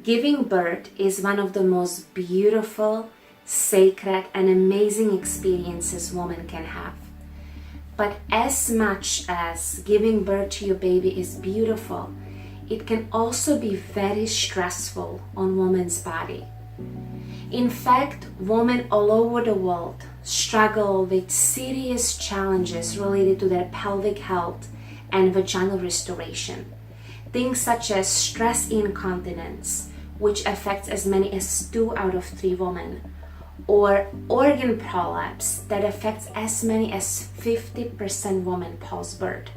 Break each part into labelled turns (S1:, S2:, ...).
S1: Giving birth is one of the most beautiful, sacred, and amazing experiences women can have. But as much as giving birth to your baby is beautiful, it can also be very stressful on women's body. In fact, women all over the world struggle with serious challenges related to their pelvic health and vaginal restoration. Things such as stress incontinence, which affects as many as 2 out of 3 women, or organ prolapse that affects as many as 50% women post-birth.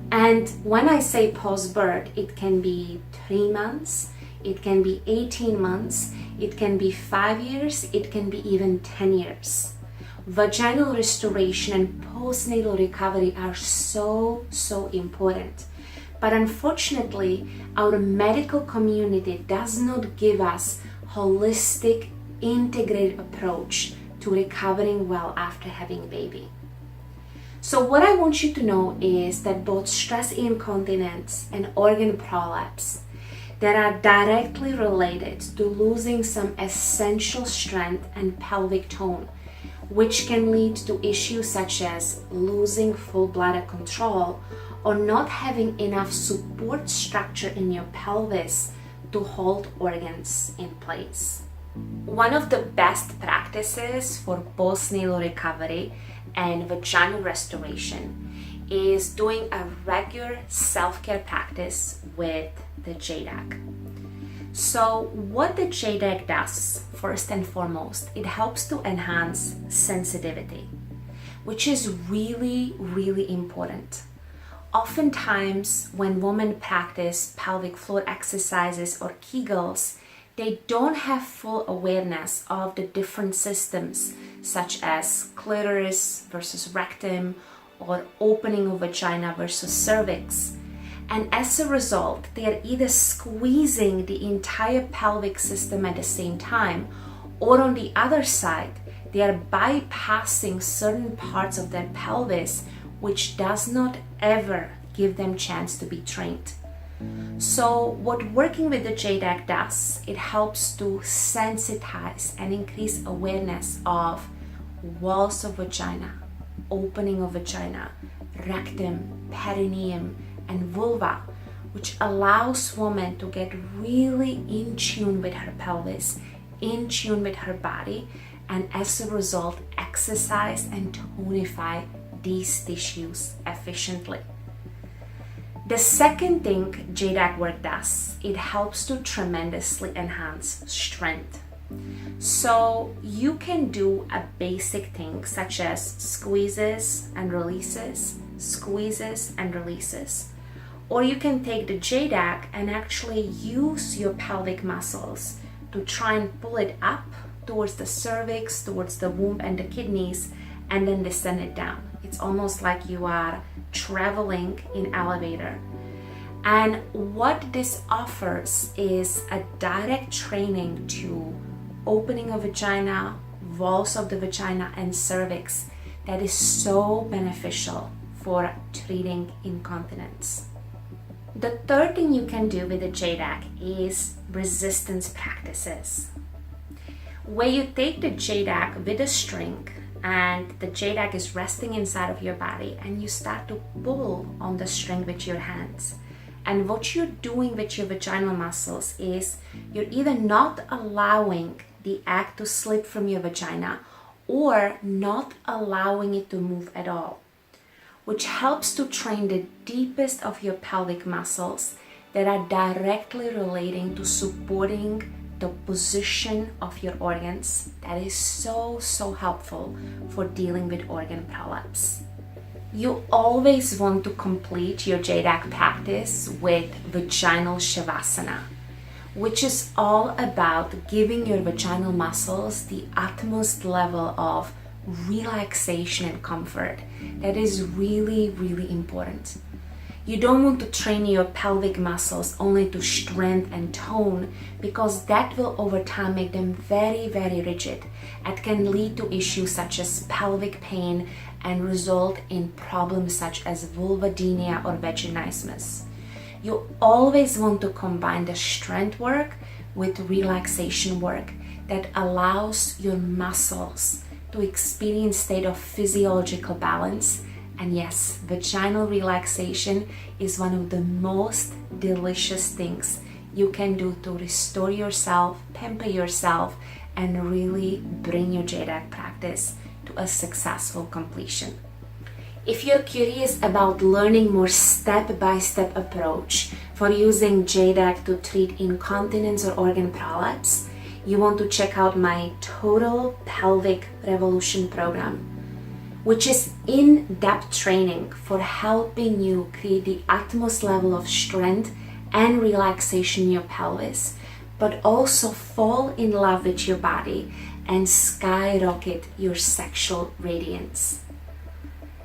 S1: And when I say post-birth, it can be 3 months, it can be 18 months, it can be 5 years, it can be even 10 years. Vaginal restoration and postnatal recovery are so important. But unfortunately, our medical community does not give us holistic, integrated approach to recovering well after having a baby. So what I want you to know is that both stress incontinence and organ prolapse that are directly related to losing some essential strength and pelvic tone, which can lead to issues such as losing full bladder control or not having enough support structure in your pelvis to hold organs in place. One of the best practices for postnatal recovery and vaginal restoration is doing a regular self-care practice with the Jade. So what the Jade does, first and foremost, it helps to enhance sensitivity, which is really important. Oftentimes, when women practice pelvic floor exercises or Kegels, they don't have full awareness of the different systems, such as clitoris versus rectum, or opening of vagina versus cervix. And as a result, they are either squeezing the entire pelvic system at the same time, or on the other side, they are bypassing certain parts of their pelvis, which does not ever give them chance to be trained. So what working with the Jade does, it helps to sensitize and increase awareness of walls of vagina, opening of vagina, rectum, perineum, and vulva, which allows women to get really in tune with her pelvis, in tune with her body, and as a result, exercise and tonify these tissues efficiently. The second thing Jade work does, it helps to tremendously enhance strength. So you can do a basic thing such as squeezes and releases, squeezes and releases. Or you can take the Jade and actually use your pelvic muscles to try and pull it up towards the cervix, towards the womb and the kidneys, and then descend it down. It's almost like you are traveling in elevator. And what this offers is a direct training to opening of vagina, walls of the vagina, and cervix that is so beneficial for treating incontinence. The third thing you can do with the Jade is resistance practices, where you take the Jade with a string and the Jade is resting inside of your body, and you start to pull on the string with your hands. And what you're doing with your vaginal muscles is you're either not allowing the egg to slip from your vagina or not allowing it to move at all, which helps to train the deepest of your pelvic muscles that are directly relating to supporting the position of your organs. That is so helpful for dealing with organ prolapse. You always want to complete your Jade practice with vaginal shavasana, which is all about giving your vaginal muscles the utmost level of relaxation and comfort. That is really important. You don't want to train your pelvic muscles only to strength and tone, because that will over time make them very rigid and can lead to issues such as pelvic pain and result in problems such as vulvodynia or vaginismus. You always want to combine the strength work with relaxation work that allows your muscles to experience state of physiological balance. And yes, vaginal relaxation is one of the most delicious things you can do to restore yourself, pamper yourself, and really bring your Jade Egg practice to a successful completion. If you're curious about learning more step-by-step approach for using Jade Egg to treat incontinence or organ prolapse, you want to check out my Total Pelvic Revolution program, which is in-depth training for helping you create the utmost level of strength and relaxation in your pelvis, but also fall in love with your body and skyrocket your sexual radiance.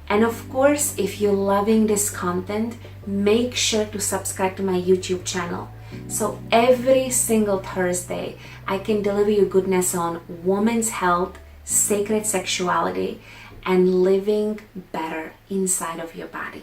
S1: And of course, if you're loving this content, make sure to subscribe to my YouTube channel. So every single Thursday, I can deliver you goodness on women's health, sacred sexuality, and living better inside of your body.